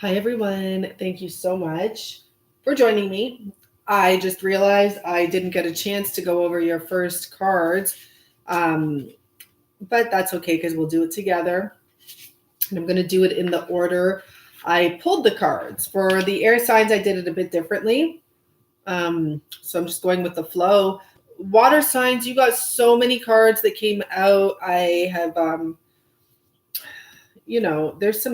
Hi, everyone. Thank you so much for joining me. I just realized I didn't get a chance to go over your first cards, um, but that's okay because we'll do it together. And I'm going to do it in the order I pulled the cards. For the air signs, I did it a bit differently. So I'm just going with the flow. Water signs, you got so many cards that came out. I have, there's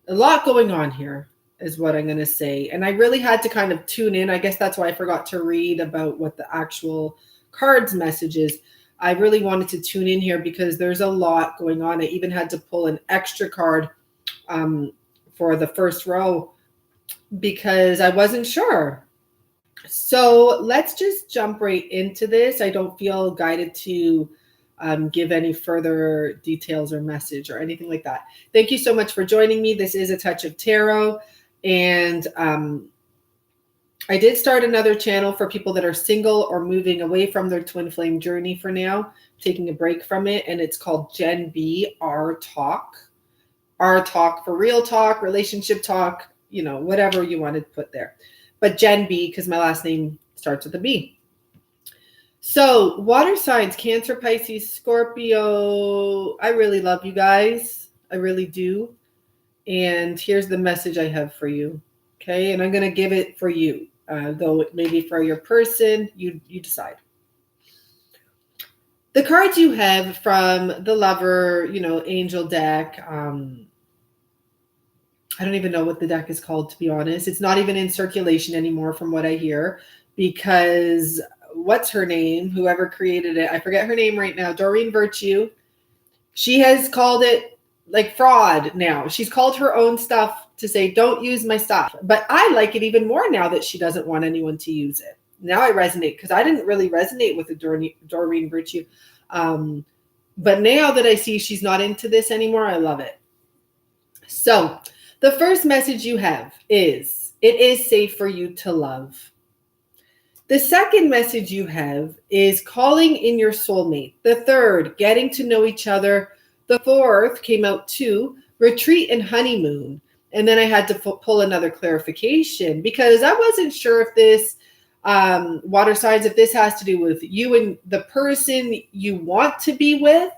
a lot going on here is what I'm going to say. And I really had to kind of tune in. I guess that's why I forgot to read about what the actual cards message is. I really wanted to tune in here because there's a lot going on. I even had to pull an extra card um, for the first row because I wasn't sure. So let's just jump right into this. I don't feel guided to give any further details or message or anything like that. Thank you so much for joining me. This is A Touch of Tarot. And I did start another channel for people that are single or moving away from their twin flame journey for now, taking a break from it. And it's called Gen B R Talk. R Talk for real talk, relationship talk, whatever you want to put there. But Gen B, because my last name starts with a B. So water signs, Cancer, Pisces, Scorpio. I really love you guys. I really do. And here's the message I have for you. Okay. And I'm going to give it for you. Though maybe for your person, you decide. The cards you have from the Lover, Angel deck. I don't even know what the deck is called, to be honest. It's not even in circulation anymore from what I hear because what's her name? Whoever created it, I forget her name right now. Doreen Virtue. She has called it like fraud now. She's called her own stuff to say, don't use my stuff. But I like it even more now that she doesn't want anyone to use it. Now I resonate because I didn't really resonate with the Doreen Virtue. But now that I see she's not into this anymore, I love it. So the first message you have is, it is safe for you to love. The second message you have is calling in your soulmate. The third, getting to know each other. The fourth came out too, retreat and honeymoon. And then I had to pull another clarification because I wasn't sure if this water signs, if this has to do with you and the person you want to be with,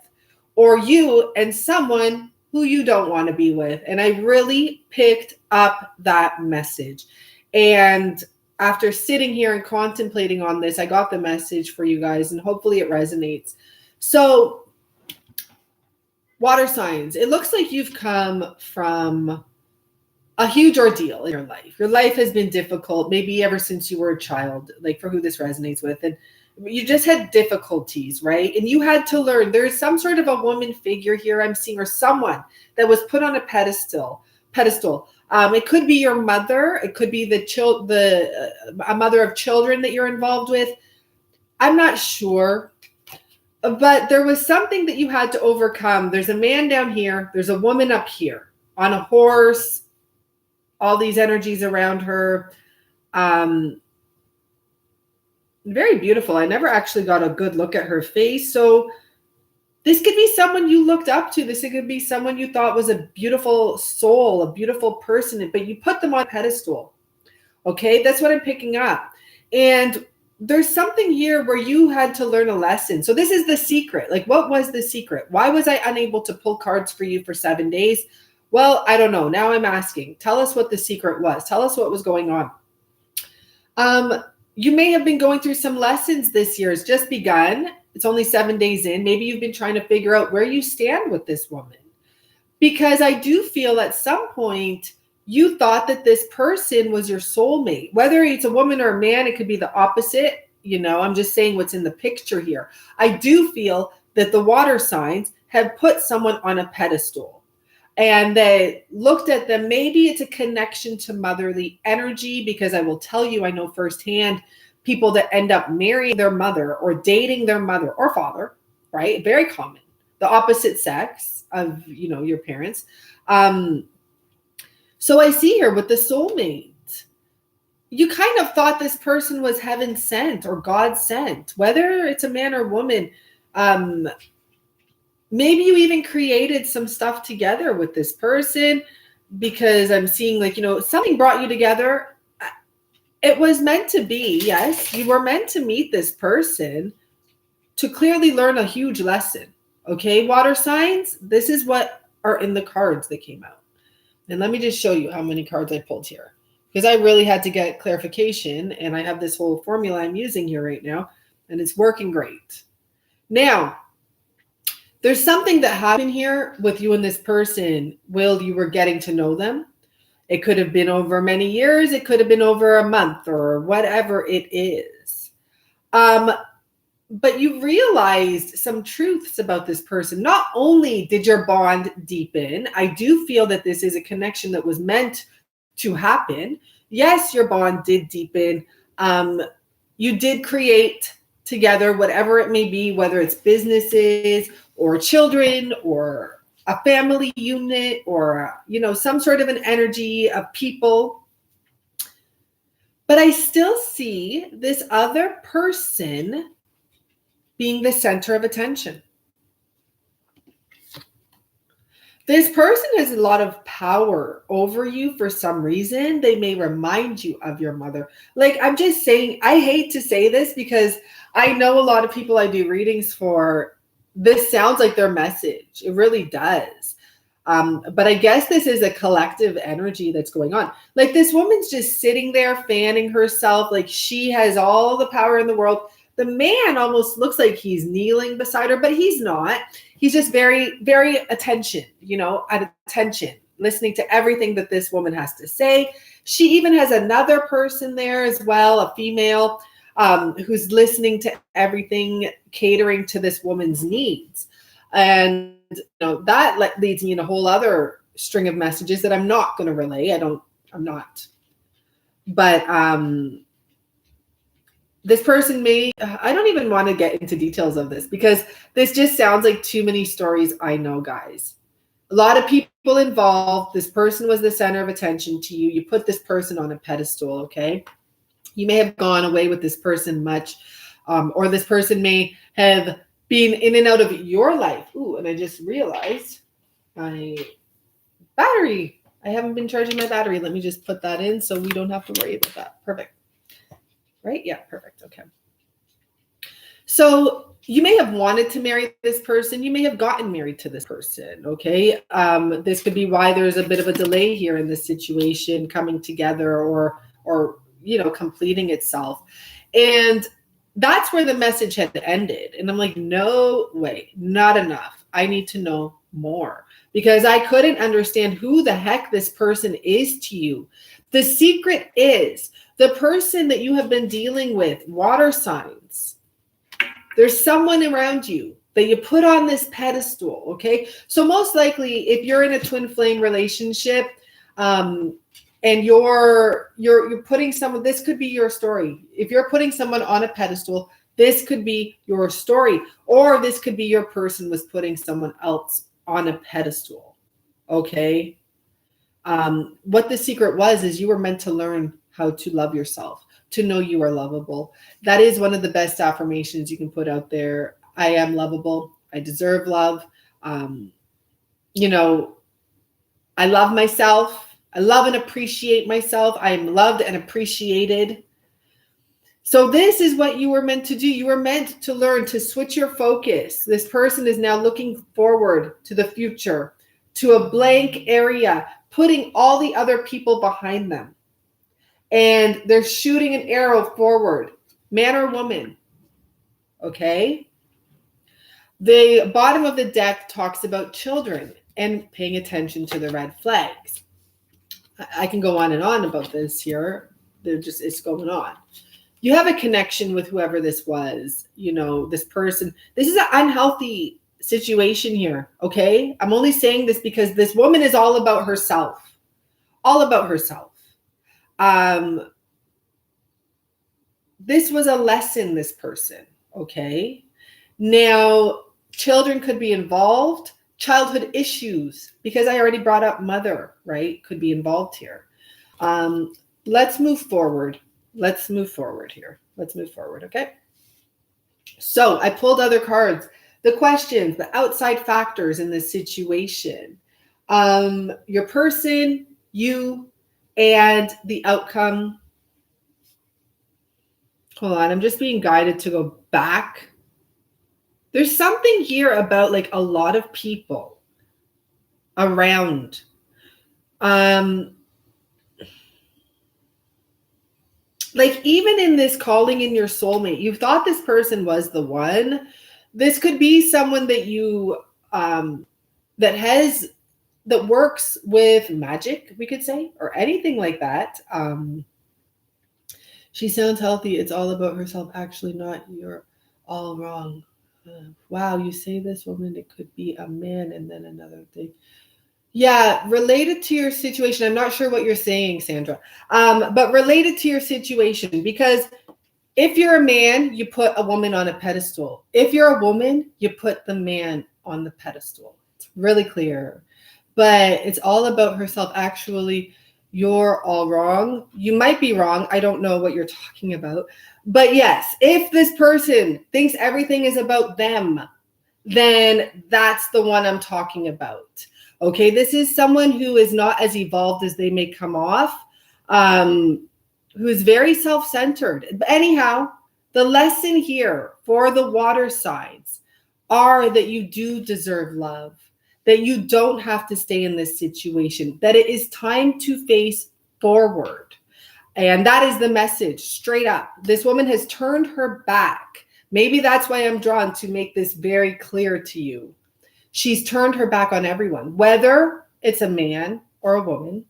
or you and someone who you don't want to be with. And I really picked up that message. And after sitting here and contemplating on this, I got the message for you guys and hopefully it resonates. So water signs, it looks like you've come from a huge ordeal in your life. Your life has been difficult, maybe ever since you were a child, like for who this resonates with. And you just had difficulties, right? And you had to learn. There's some sort of a woman figure here I'm seeing, or someone that was put on a pedestal. It could be your mother. It could be a mother of children that you're involved with. I'm not sure, but there was something that you had to overcome. There's a man down here. There's a woman up here on a horse. All these energies around her. Very beautiful. I never actually got a good look at her face. So this could be someone you looked up to. This could be someone you thought was a beautiful soul, a beautiful person, but you put them on a pedestal. Okay, that's what I'm picking up. And there's something here where you had to learn a lesson. So this is the secret. Like, what was the secret? Why was I unable to pull cards for you for 7 days? Well, I don't know. Now I'm asking. Tell us what the secret was. Tell us what was going on. You may have been going through some lessons this year. It's just begun. It's only 7 days in. Maybe you've been trying to figure out where you stand with this woman. Because I do feel at some point you thought that this person was your soulmate. Whether it's a woman or a man, it could be the opposite. I'm just saying what's in the picture here. I do feel that the water signs have put someone on a pedestal. And they looked at them. Maybe it's a connection to motherly energy, because I will tell you, I know firsthand people that end up marrying their mother or dating their mother or father, right? Very common. The opposite sex of, your parents. So I see here with the soulmate, you kind of thought this person was heaven sent or God sent, whether it's a man or woman. Maybe you even created some stuff together with this person. because I'm seeing like, something brought you together. It was meant to be. Yes, you were meant to meet this person to clearly learn a huge lesson. Okay, water signs, this is what are in the cards that came out. And let me just show you how many cards I pulled here, because I really had to get clarification, and I have this whole formula I'm using here right now, and it's working great. Now, there's something that happened here with you and this person while you were getting to know them. It could have been over many years. It could have been over a month or whatever it is. But you realized some truths about this person. Not only did your bond deepen, I do feel that this is a connection that was meant to happen. Yes, your bond did deepen. You did create together, whatever it may be, whether it's businesses or children or a family unit or, some sort of an energy of people. But I still see this other person being the center of attention. This person has a lot of power over you for some reason. They may remind you of your mother. Like, I'm just saying, I hate to say this because I know a lot of people I do readings for, this sounds like their message. It really does. But I guess this is a collective energy that's going on. Like, this woman's just sitting there fanning herself like she has all the power in the world. The man almost looks like he's kneeling beside her, but he's not. He's just very, very at attention, listening to everything that this woman has to say. She even has another person there as well, a female, who's listening to everything, catering to this woman's needs. And that leads me in a whole other string of messages that I'm not going to relay. I'm not. But this person I don't even want to get into details of this because this just sounds like too many stories I know, guys. A lot of people involved. This person was the center of attention to you. You put this person on a pedestal, okay? You may have gone away with this person much, or this person may have been in and out of your life. Ooh, and I just realized my battery. I haven't been charging my battery. Let me just put that in so we don't have to worry about that. Perfect. Right? Yeah, perfect. Okay. So you may have wanted to marry this person. You may have gotten married to this person. Okay. This could be why there's a bit of a delay here in this situation coming together or completing itself. And that's where the message had ended. And I'm like, no way, not enough. I need to know more because I couldn't understand who the heck this person is to you. The secret is the person that you have been dealing with, water signs. There's someone around you that you put on this pedestal, okay? So most likely, if you're in a twin flame relationship, and you're putting someone, this could be your story. If you're putting someone on a pedestal, this could be your story, or this could be your person was putting someone else on a pedestal, okay? What the secret was is you were meant to learn how to love yourself, to know you are lovable. That is one of the best affirmations you can put out there. I am lovable. I deserve love. I love myself. I love and appreciate myself. I am loved and appreciated. So this is what you were meant to do. You were meant to learn to switch your focus. This person is now looking forward to the future, to a blank area, putting all the other people behind them. And they're shooting an arrow forward, man or woman. Okay? The bottom of the deck talks about children and paying attention to the red flags. I can go on and on about this here. It's going on. You have a connection with whoever this was, this person. This is an unhealthy situation here, okay? I'm only saying this because this woman is all about herself. All about herself. This was a lesson, this person, okay? Now, children could be involved. Childhood issues, because I already brought up mother, right? Could be involved here. Let's move forward. Let's move forward here. Let's move forward, okay? So I pulled other cards. The questions, the outside factors in this situation. Your person, you, and the outcome. Hold on, I'm just being guided to go back. There's something here about like a lot of people around. Like even in this calling in your soulmate, you thought this person was the one. This could be someone that you that has that works with magic, we could say, or anything like that. She sounds healthy. It's all about herself. Actually, not. You're all wrong. Wow, you say this woman, it could be a man and then another thing. Yeah, related to your situation. I'm not sure what you're saying, Sandra, but related to your situation, because if you're a man, you put a woman on a pedestal. If you're a woman, you put the man on the pedestal. It's really clear. But it's all about herself. Actually, you're all wrong. You might be wrong. I don't know what you're talking about. But yes, if this person thinks everything is about them, then that's the one I'm talking about. Okay, this is someone who is not as evolved as they may come off, who is very self-centered. But anyhow, the lesson here for the water signs are that you do deserve love, that you don't have to stay in this situation, that it is time to face forward. And that is the message, straight up. This woman has turned her back. Maybe that's why I'm drawn to make this very clear to you. She's turned her back on everyone, whether it's a man or a woman.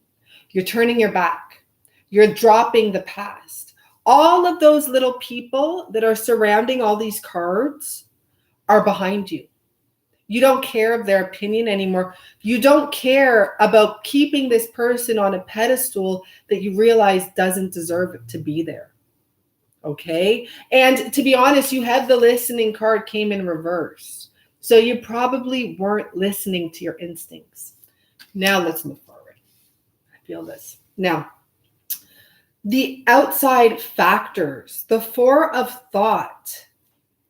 You're turning your back. You're dropping the past. All of those little people that are surrounding all these cards are behind you. You don't care of their opinion anymore. You don't care about keeping this person on a pedestal that you realize doesn't deserve it to be there. Okay? And to be honest, you had the listening card came in reverse. So you probably weren't listening to your instincts. Now let's move forward. I feel this. Now, the outside factors, the Four of Thought,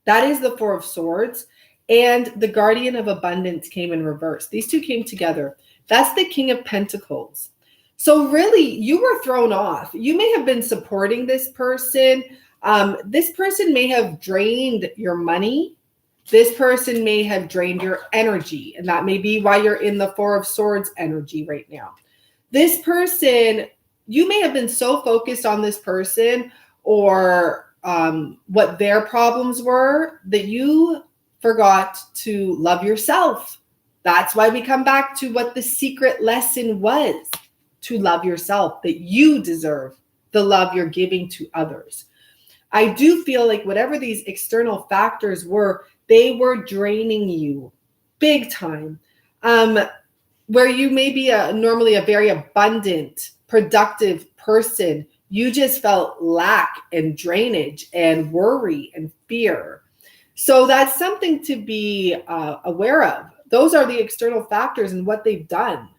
that is the Four of Swords, and the Guardian of Abundance came in reverse. These two came together. That's the King of Pentacles. So really, you were thrown off. You may have been supporting this person. This person may have drained your money. This person may have drained your energy, and that may be why you're in the Four of Swords energy right now. This person, you may have been so focused on this person or what their problems were that you forgot to love yourself. That's why we come back to what the secret lesson was, to love yourself, that you deserve the love you're giving to others. I do feel like whatever these external factors were, they were draining you big time. Where you may be normally a very abundant, productive person, you just felt lack and drainage and worry and fear. So that's something to be aware of. Those are the external factors and what they've done.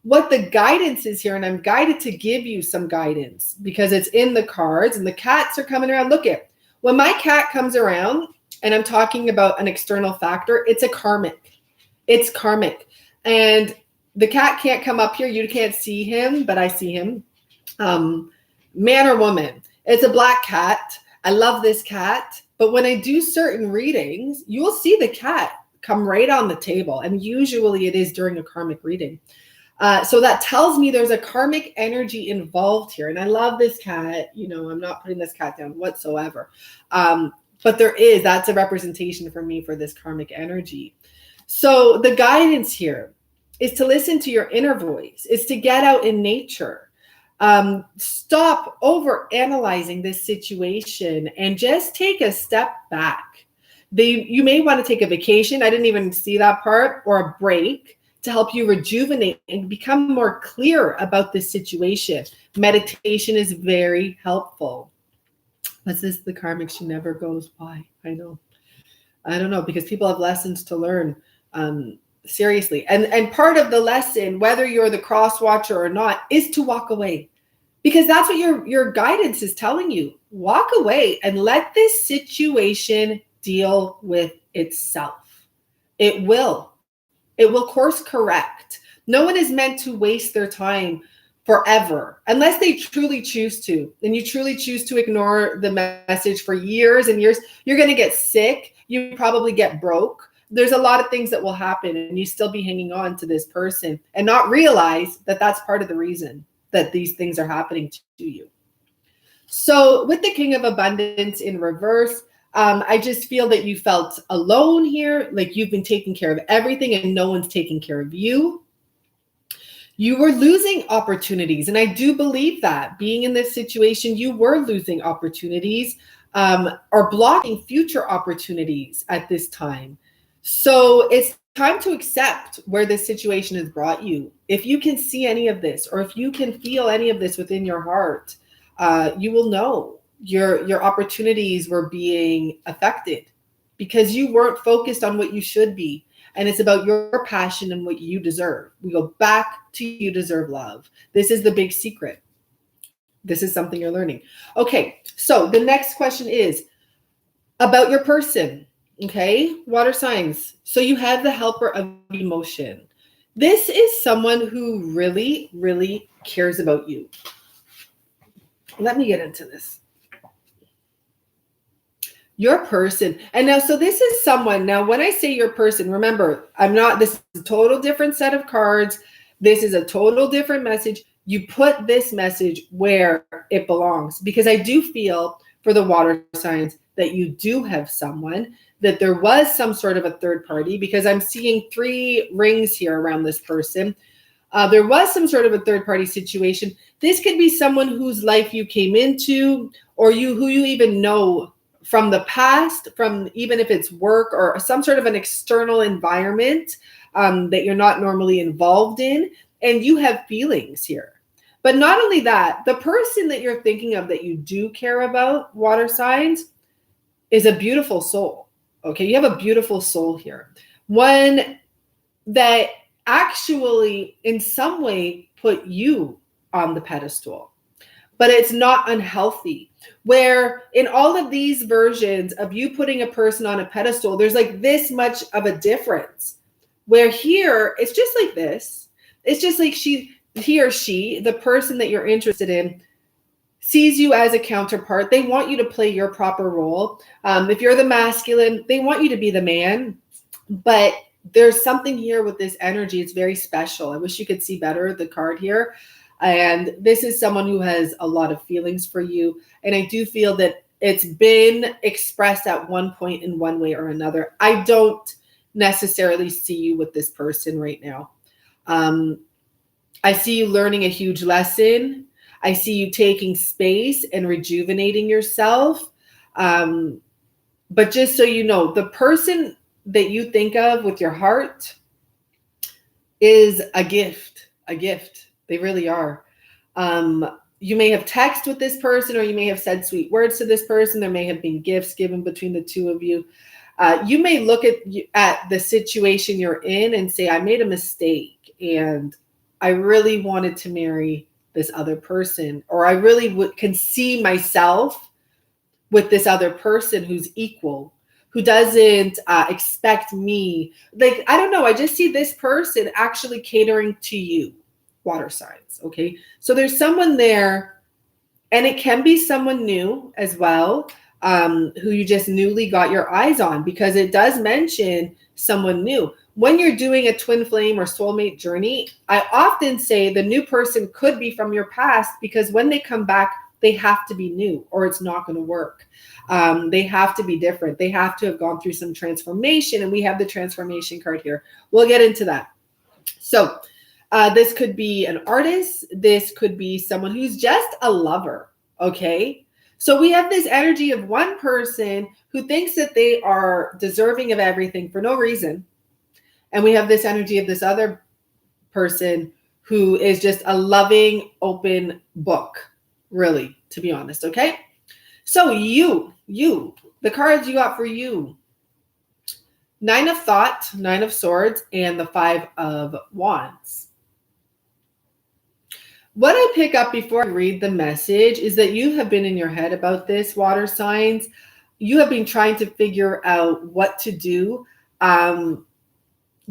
What the guidance is here, and I'm guided to give you some guidance because it's in the cards and the cats are coming around. Look at when my cat comes around and I'm talking about an external factor, it's a karmic. It's karmic. And the cat can't come up here. You can't see him, but I see him. Man or woman. It's a black cat. I love this cat. But when I do certain readings, you will see the cat come right on the table. And usually it is during a karmic reading. So that tells me there's a karmic energy involved here. And I love this cat. You know, I'm not putting this cat down whatsoever. But that's a representation for me for this karmic energy. So the guidance here is to listen to your inner voice, is to get out in nature. Stop over analyzing this situation and just take a step back. You may want to take a vacation. I didn't even see that part, or a break to help you rejuvenate and become more clear about this situation. Meditation is very helpful. What's this? The karmic, she never goes. Why? I don't know, because people have lessons to learn. Seriously. And part of the lesson, whether you're the cross watcher or not, is to walk away. Because that's what your guidance is telling you. Walk away and let this situation deal with itself. It will course correct. No one is meant to waste their time forever unless they truly choose to. And you truly choose to ignore the message for years and years. You're going to get sick. You probably get broke. There's a lot of things that will happen, and you still be hanging on to this person and not realize that that's part of the reason that these things are happening to you. So with the King of Abundance in reverse, I just feel that you felt alone here, like you've been taking care of everything and no one's taking care of you. You were losing opportunities. And I do believe that being in this situation, you were losing opportunities or blocking future opportunities at this time. So it's time to accept where this situation has brought you. If you can see any of this, or if you can feel any of this within your heart, you will know your opportunities were being affected because you weren't focused on what you should be. And it's about your passion and what you deserve. We go back to you deserve love. This is the big secret. This is something you're learning. Okay, so the next question is about your person. Okay, water signs. So you have the helper of emotion. This is someone who really, really cares about you. Let me get into this. Your person. And now, so this is someone. Now, when I say your person, remember, this is a total different set of cards. This is a total different message. You put this message where it belongs, because I do feel for the water signs that you do have someone, that there was some sort of a third party, because I'm seeing 3 rings here around this person. There was some sort of a third party situation. This could be someone whose life you came into, or who you even know from the past, from even if it's work or some sort of an external environment that you're not normally involved in, and you have feelings here. But not only that, the person that you're thinking of that you do care about, water signs, is a beautiful soul. Okay, you have a beautiful soul here. One that actually in some way put you on the pedestal, but it's not unhealthy. Where in all of these versions of you putting a person on a pedestal, there's like this much of a difference. Where here, it's just like this. It's just like he or she, the person that you're interested in, sees you as a counterpart. They want you to play your proper role. If you're the masculine, they want you to be the man. But there's something here with this energy. It's very special. I wish you could see better the card here. And this is someone who has a lot of feelings for you. And I do feel that it's been expressed at one point in one way or another. I don't necessarily see you with this person right now. I see you learning a huge lesson. I see you taking space and rejuvenating yourself. But just so you know, the person that you think of with your heart is a gift, a gift. They really are. You may have texted with this person, or you may have said sweet words to this person. There may have been gifts given between the two of you. You may look at the situation you're in and say, I made a mistake and I really wanted to marry this other person, or I really can see myself with this other person who's equal, who doesn't expect me. Like, I don't know. I just see this person actually catering to you, water signs. Okay. So there's someone there, and it can be someone new as well, who you just newly got your eyes on, because it does mention someone new. When you're doing a twin flame or soulmate journey, I often say the new person could be from your past, because when they come back, they have to be new, or it's not going to work. They have to be different. They have to have gone through some transformation, and we have the transformation card here. We'll get into that. So this could be an artist. This could be someone who's just a lover. Okay. So we have this energy of one person who thinks that they are deserving of everything for no reason. And we have this energy of this other person who is just a loving, open book, really, to be honest. Okay. So you, the cards you got for you: 9 of Thought, 9 of Swords, and the 5 of Wands. What I pick up before I read the message is that you have been in your head about this, water signs. You have been trying to figure out what to do.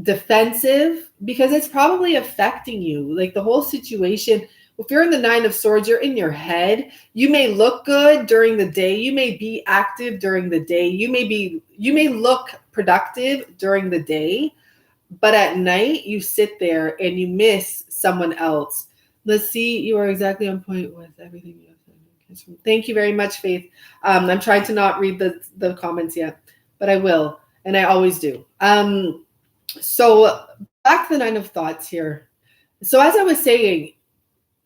defensive, because it's probably affecting you. Like the whole situation, if you're in the Nine of Swords, you're in your head. You may look good during the day. You may be active during the day. You may look productive during the day, but at night you sit there and you miss someone else. Let's see, you are exactly on point with everything you have said. Thank you very much, Faith. I'm trying to not read the comments yet, but I will, and I always do. So back to the Nine of Thoughts here. So as I was saying,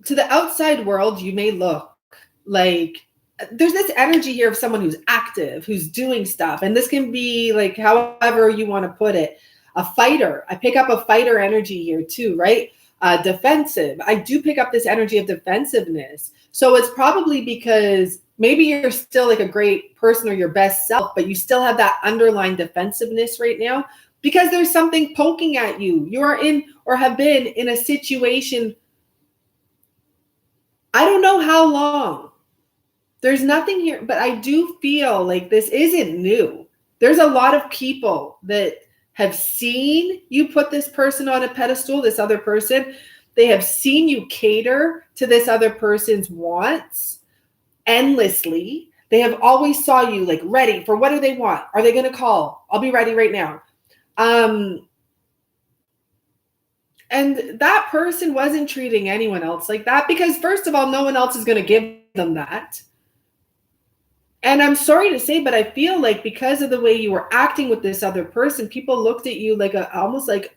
to the outside world, you may look like there's this energy here of someone who's active, who's doing stuff. And this can be like however you want to put it. A fighter. I pick up a fighter energy here too, right? Defensive. I do pick up this energy of defensiveness. So it's probably because maybe you're still like a great person or your best self, but you still have that underlying defensiveness right now because there's something poking at you. You are in or have been in a situation, I don't know how long. There's nothing here, but I do feel like this isn't new. There's a lot of people that have seen you put this person on a pedestal, this other person. They have seen you cater to this other person's wants endlessly. They have always saw you like ready for what do they want? Are they going to call? I'll be ready right now. And that person wasn't treating anyone else like that because first of all, no one else is going to give them that. And I'm sorry to say, but I feel like because of the way you were acting with this other person, people looked at you like almost like,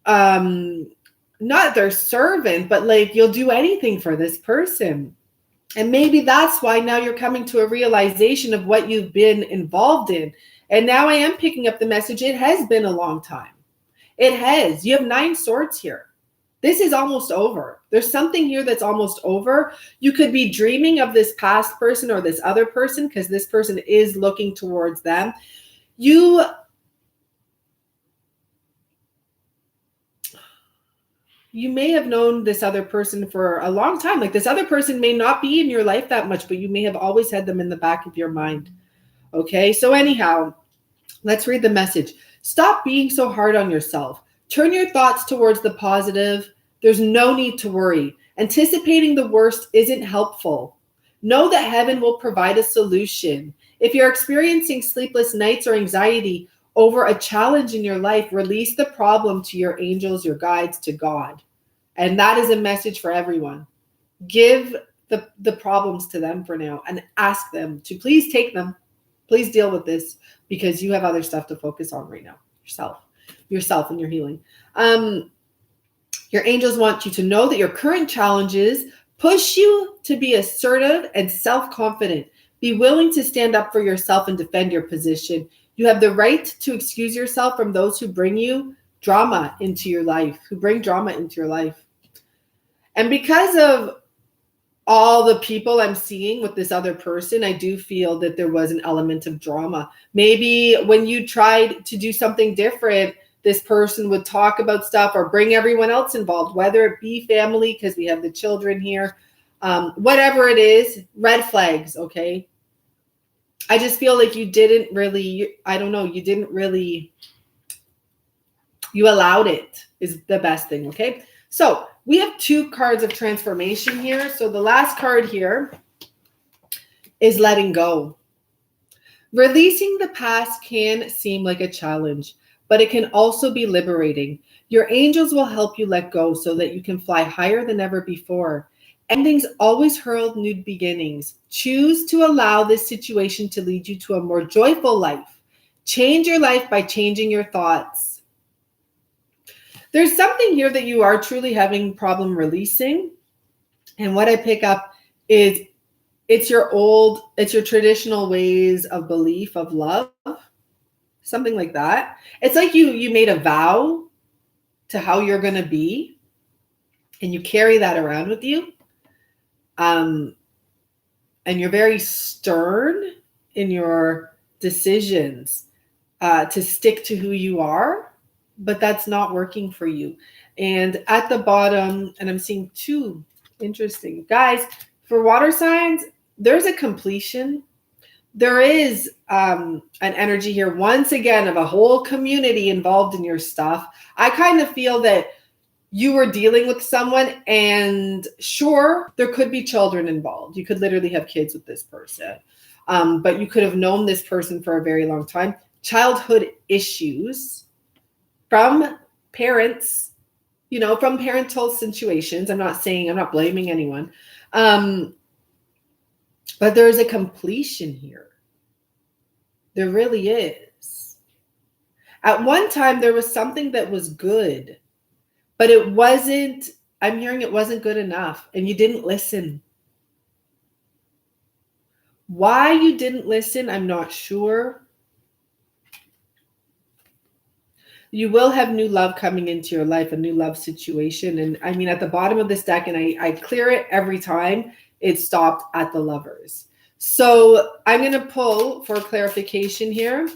not their servant, but like you'll do anything for this person. And maybe that's why now you're coming to a realization of what you've been involved in. And now I am picking up the message. It has been a long time. It has. You have 9 swords here. This is almost over. There's something here that's almost over. You could be dreaming of this past person or this other person because this person is looking towards them. You may have known this other person for a long time. Like this other person may not be in your life that much, but you may have always had them in the back of your mind. Okay, so anyhow, let's read the message. Stop being so hard on yourself. Turn your thoughts towards the positive. There's no need to worry. Anticipating the worst isn't helpful. Know that heaven will provide a solution. If you're experiencing sleepless nights or anxiety over a challenge in your life, release the problem to your angels, your guides, to God. And that is a message for everyone. Give the problems to them for now and ask them to please take them. Please deal with this because you have other stuff to focus on right now. Yourself and your healing. Your angels want you to know that your current challenges push you to be assertive and self-confident. Be willing to stand up for yourself and defend your position. You have the right to excuse yourself from those who bring you drama into your life, who bring drama into your life. And because of all the people I'm seeing with this other person, I do feel that there was an element of drama. Maybe when you tried to do something different, this person would talk about stuff or bring everyone else involved, whether it be family, because we have the children here, whatever it is, red flags, okay? I just feel like you didn't really, you allowed it is the best thing, okay? So we have 2 cards of transformation here. So the last card here is letting go. Releasing the past can seem like a challenge, but it can also be liberating. Your angels will help you let go so that you can fly higher than ever before. Endings always herald new beginnings. Choose to allow this situation to lead you to a more joyful life. Change your life by changing your thoughts. There's something here that you are truly having problem releasing. And what I pick up is it's your traditional ways of belief, of love, something like that. It's like you made a vow to how you're going to be, and you carry that around with you. And you're very stern in your decisions to stick to who you are, but that's not working for you. And at the bottom, and I'm seeing 2 interesting guys, for water signs, there's a completion. there is an energy here, once again, of a whole community involved in your stuff. I kind of feel that you were dealing with someone, and sure, there could be children involved. You could literally have kids with this person. But you could have known this person for a very long time. Childhood issues from parents, from parental situations. I'm not blaming anyone. But there's a completion here. There really is. At one time, there was something that was good, but I'm hearing it wasn't good enough, and you didn't listen. Why you didn't listen, I'm not sure. You will have new love coming into your life, a new love situation. And I mean, at the bottom of this deck, and I clear it every time, it stopped at the Lovers. So I'm going to pull for clarification here.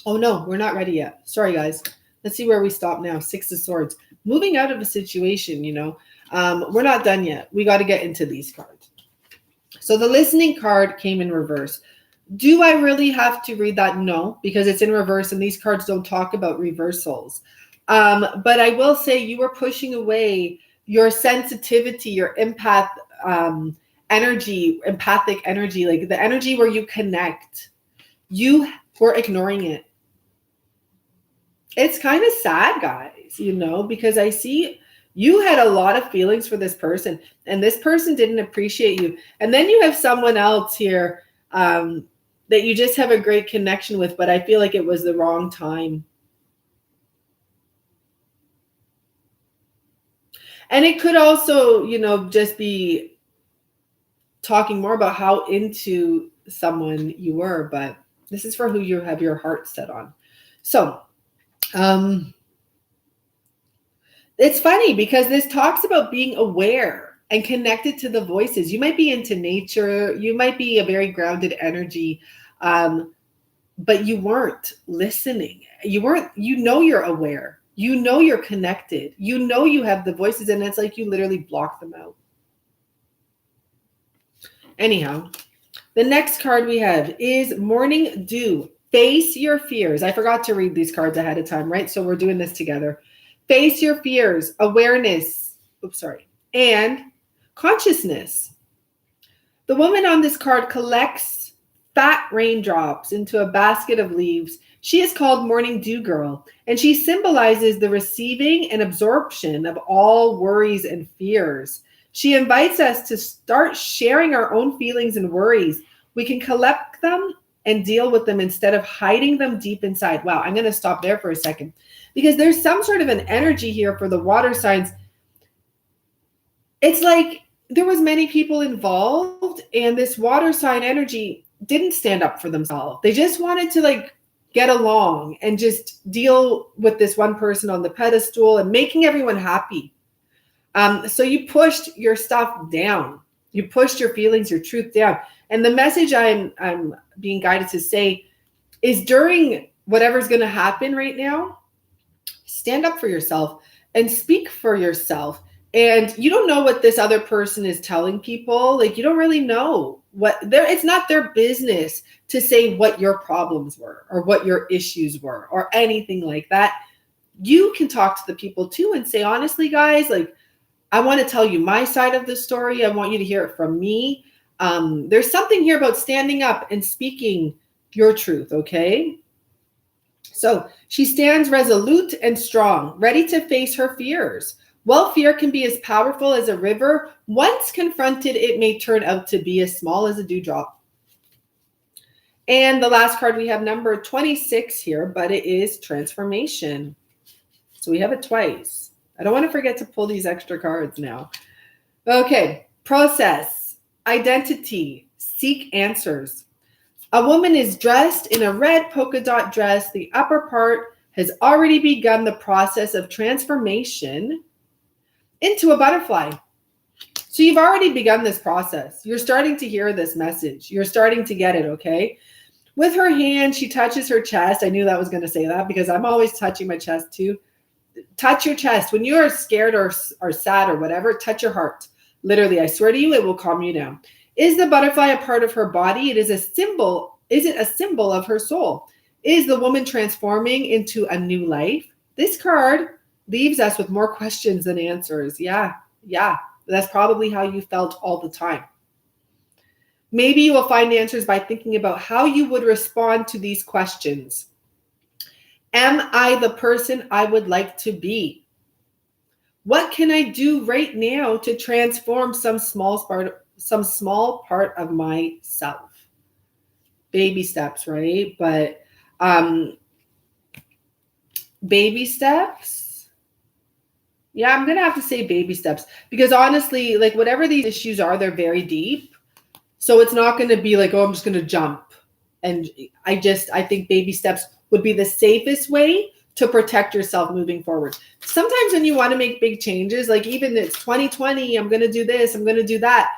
Oh, no, we're not ready yet. Sorry, guys. Let's see where we stop now. Six of Swords. Moving out of a situation, we're not done yet. We got to get into these cards. So the listening card came in reverse. Do I really have to read that? No, because it's in reverse and these cards don't talk about reversals. But I will say you were pushing away your sensitivity, your empathic energy, like the energy where you connect. You were ignoring it. It's kind of sad, guys, because I see you had a lot of feelings for this person and this person didn't appreciate you. And then you have someone else here that you just have a great connection with, but I feel like it was the wrong time. And it could also, just be talking more about how into someone you were, but this is for who you have your heart set on. So, it's funny because this talks about being aware and connected to the voices. You might be into nature. You might be a very grounded energy, but you weren't listening. You're aware. You're connected. You have the voices, and it's like you literally block them out. Anyhow, the next card we have is Morning Dew. Face your fears. I forgot to read these cards ahead of time, right? So we're doing this together. Face your fears, awareness, and consciousness. The woman on this card collects fat raindrops into a basket of leaves. She is called Morning Dew Girl, and she symbolizes the receiving and absorption of all worries and fears. She invites us to start sharing our own feelings and worries. We can collect them and deal with them instead of hiding them deep inside. Wow, I'm going to stop there for a second because there's some sort of an energy here for the water signs. It's like there was many people involved and this water sign energy didn't stand up for themselves. They just wanted to get along and just deal with this one person on the pedestal and making everyone happy. So you pushed your stuff down. You pushed your feelings, your truth down. And the message I'm being guided to say is during whatever's going to happen right now, stand up for yourself and speak for yourself. And you don't know what this other person is telling people. You don't really know it's not their business to say what your problems were or what your issues were or anything like that. You can talk to the people too and say, honestly, guys, I want to tell you my side of the story. I want you to hear it from me. There's something here about standing up and speaking your truth, okay? So she stands resolute and strong, ready to face her fears. While fear can be as powerful as a river, once confronted, it may turn out to be as small as a dewdrop. And the last card we have number 26 here, but it is transformation. So we have it twice. I don't want to forget to pull these extra cards now. Okay, process, identity, seek answers. A woman is dressed in a red polka dot dress. The upper part has already begun the process of transformation into a butterfly. So you've already begun this process. You're starting to hear this message. You're starting to get it, okay? With her hand, she touches her chest. I knew that was going to say that because I'm always touching my chest too. Touch your chest. When you are scared or sad or whatever, touch your heart. Literally, I swear to you, it will calm you down. Is the butterfly a part of her body? It is a symbol. Is it a symbol of her soul? Is the woman transforming into a new life? This card leaves us with more questions than answers. Yeah. That's probably how you felt all the time. Maybe you will find answers by thinking about how you would respond to these questions. Am I the person I would like to be? What can I do right now to transform some small part of myself? Baby steps, right? But baby steps. Yeah, I'm going to have to say baby steps because honestly, like whatever these issues are, they're very deep. So it's not going to be like, oh, I'm just going to jump. And I think baby steps would be the safest way to protect yourself moving forward. Sometimes when you want to make big changes, like even it's 2020, I'm going to do this, I'm going to do that.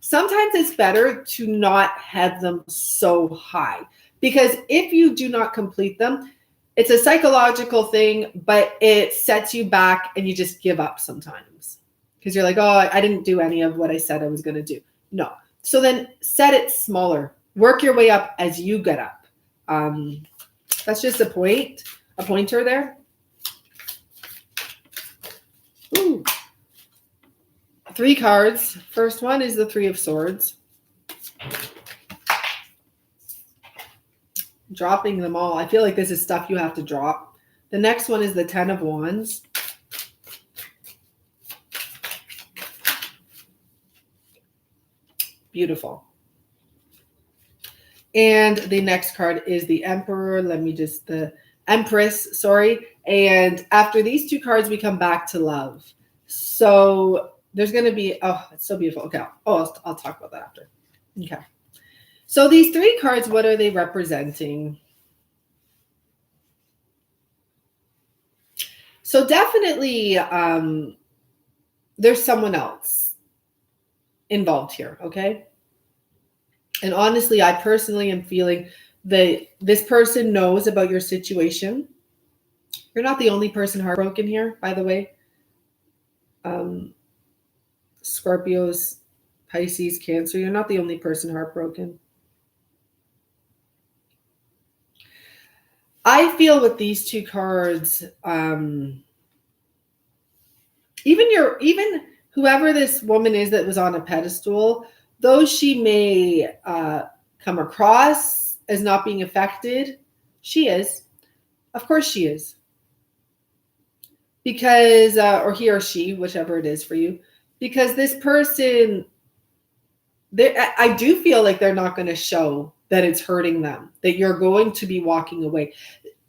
Sometimes it's better to not have them so high because if you do not complete them, it's a psychological thing, but it sets you back and you just give up sometimes because you're like, oh, I didn't do any of what I said I was going to do. No. So then set it smaller. Work your way up as you get up. That's just a pointer there. Ooh. 3 cards. First one is the 3 of Swords. Dropping them all. I feel like this is stuff you have to drop. The next one is the 10 of Wands. Beautiful. And the next card is the Emperor. The Empress, sorry. And after these 2 cards, we come back to love. So there's going to be, oh, it's so beautiful. Okay. Oh, I'll talk about that after. Okay. So these 3 cards, what are they representing? So definitely there's someone else involved here, okay? And honestly, I personally am feeling that this person knows about your situation. You're not the only person heartbroken here, by the way. Scorpios, Pisces, Cancer, you're not the only person heartbroken. I feel with these 2 cards, even whoever this woman is that was on a pedestal, though she may come across as not being affected, she is. Of course she is. Because, or he or she, whichever it is for you, because this person, I do feel like they're not going to show that it's hurting them, that you're going to be walking away.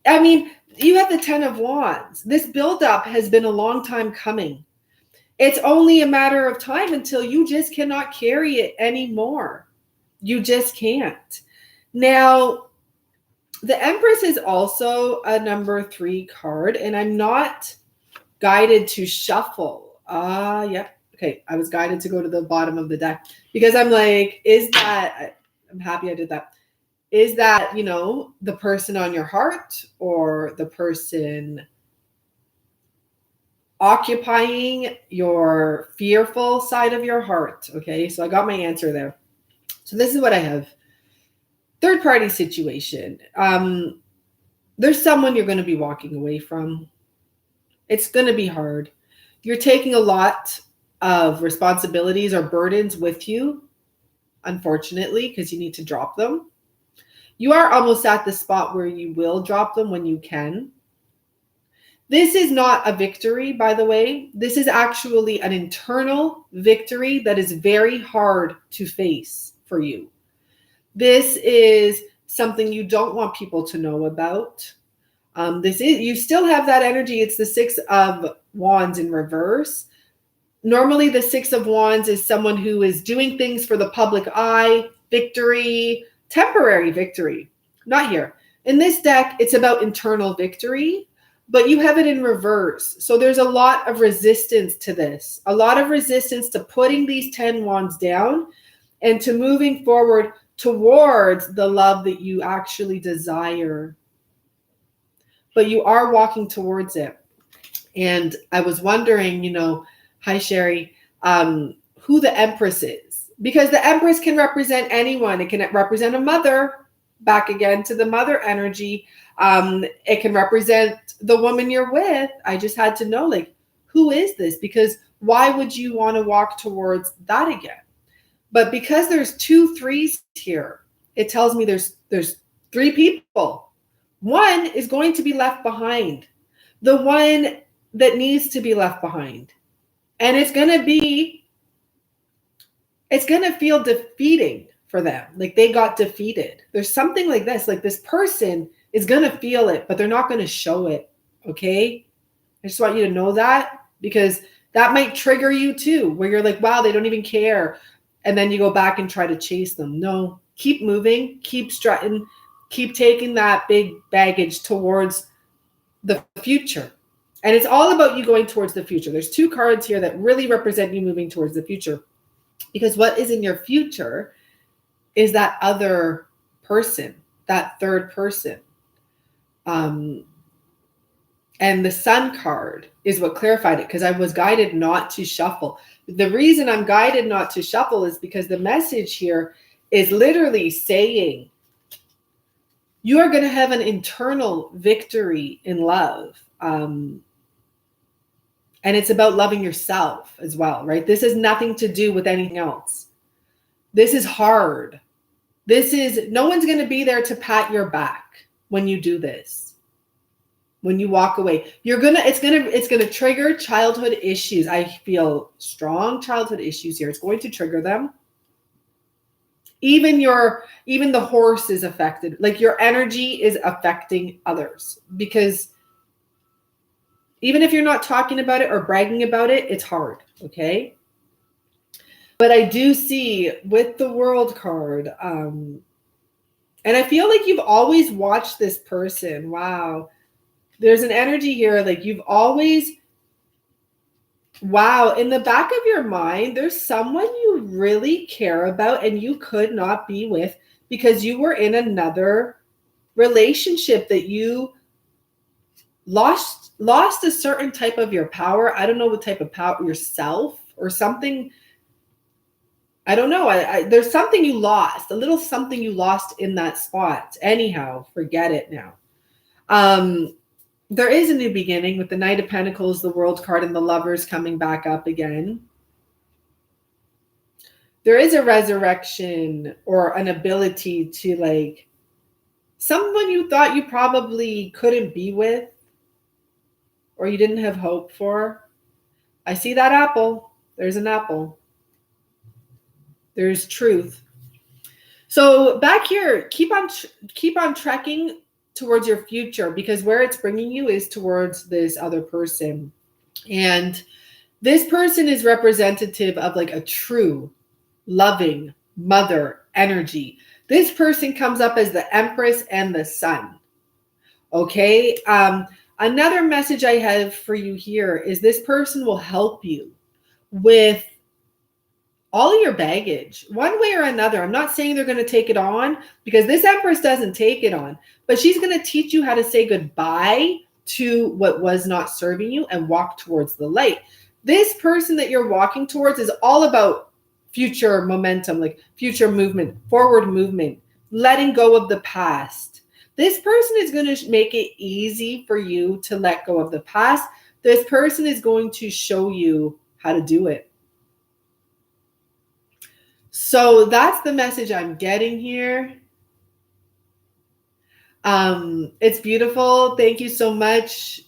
I mean, you have the 10 of Wands. This buildup has been a long time coming. It's only a matter of time until you just cannot carry it anymore. You just can't. Now, the Empress is also a number 3 card, and I'm not guided to shuffle. Yeah. Okay. I was guided to go to the bottom of the deck because I'm like, I'm happy I did that. Is that, the person on your heart or the person occupying your fearful side of your heart? Okay. So I got my answer there. So this is what I have. Third party situation. There's someone you're going to be walking away from. It's going to be hard. You're taking a lot of responsibilities or burdens with you, unfortunately, because you need to drop them. You are almost at the spot where you will drop them when you can. This is not a victory, by the way. This is actually an internal victory that is very hard to face for you. This is something you don't want people to know about. You still have that energy. It's the 6 of Wands in reverse. Normally, the 6 of Wands is someone who is doing things for the public eye, victory, temporary victory. Not here. In this deck, it's about internal victory, but you have it in reverse. So there's a lot of resistance to this, a lot of resistance to putting these 10 wands down and to moving forward towards the love that you actually desire. But you are walking towards it. And I was wondering, hi, Sherry, who the Empress is. because the Empress can represent anyone. It can represent a mother, back again to the mother energy. It can represent the woman you're with. I just had to know, like, who is this? Because why would you want to walk towards that again? But because there's 2 3s here, it tells me there's 3 people. One is going to be left behind. The one that needs to be left behind. And it's going to feel defeating for them. Like they got defeated. There's something like this. Like this person is going to feel it, but they're not going to show it. Okay? I just want you to know that, because that might trigger you too, where you're like, wow, they don't even care. And then you go back and try to chase them. No, keep moving, keep strutting, keep taking that big baggage towards the future. And it's all about you going towards the future. There's 2 cards here that really represent you moving towards the future. Because what is in your future is that other person, that third person. And the Sun card is what clarified it, because I was guided not to shuffle. The reason I'm guided not to shuffle is because the message here is literally saying you are going to have an internal victory in love. And it's about loving yourself as well, right? This has nothing to do with anything else. This is hard. No one's going to be there to pat your back when you do this. When you walk away, it's going to trigger childhood issues. I feel strong childhood issues here. It's going to trigger them. Even the horse is affected. Like your energy is affecting others, because even if you're not talking about it or bragging about it, it's hard. Okay. But I do see with the World card, and I feel like you've always watched this person. Wow. There's an energy here, like you've always, wow, in the back of your mind, there's someone you really care about and you could not be with because you were in another relationship that you lost a certain type of your power. I don't know what type of power, yourself or something. I don't know. There's something you lost, a little something you lost in that spot. Anyhow, forget it now. There is a new beginning with the Knight of Pentacles, the World card, and the Lovers coming back up again. There is a resurrection or an ability to, like, someone you thought you probably couldn't be with or you didn't have hope for. I see that apple. There's an apple. There's truth. So back here, keep on trekking towards your future, because where it's bringing you is towards this other person. And this person is representative of like a true loving mother energy. This person comes up as the Empress and the Sun. Okay. Another message I have for you here is this person will help you with all of your baggage, one way or another. I'm not saying they're going to take it on, because this Empress doesn't take it on, but she's going to teach you how to say goodbye to what was not serving you and walk towards the light. This person that you're walking towards is all about future momentum, like future movement, forward movement, letting go of the past. This person is going to make it easy for you to let go of the past. This person is going to show you how to do it. So that's the message I'm getting here. It's beautiful. Thank you so much.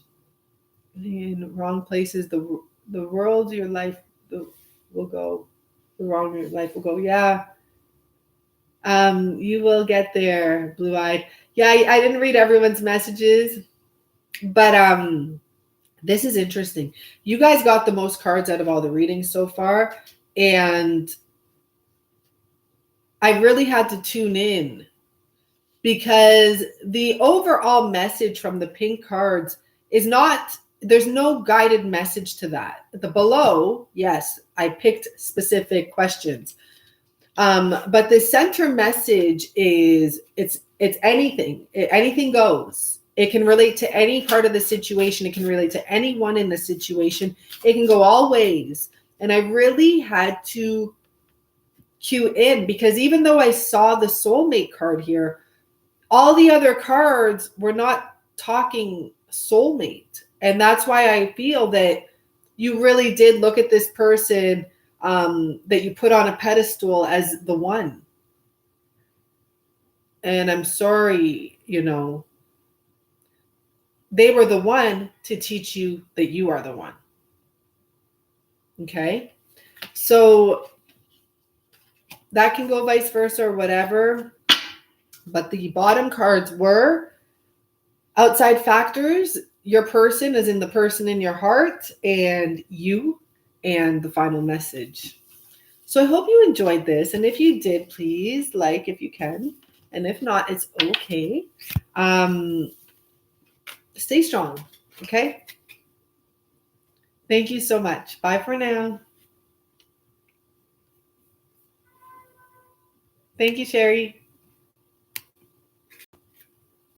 In wrong places, the world, your life will go. The wrong, your life will go. Yeah. You will get there, blue-eyed. Yeah, I didn't read everyone's messages, but this is interesting. You guys got the most cards out of all the readings so far, and I really had to tune in, because the overall message from the pink cards is not, there's no guided message to that. The below, yes, I picked specific questions. But the center message is it's anything. Anything goes. It can relate to any part of the situation. It can relate to anyone in the situation. It can go all ways. And I really had to cue in, because even though I saw the soulmate card here, all the other cards were not talking soulmate. And that's why I feel that you really did look at this person that you put on a pedestal as the one. And I'm sorry, you know, they were the one to teach you that you are the one. Okay? So that can go vice versa or whatever. But the bottom cards were outside factors. Your person is in the person in your heart, and you, and the final message. So I hope you enjoyed this. And if you did, please like if you can. And if not, it's okay. Stay strong. Okay? Thank you so much. Bye for now. Thank you, Sherry.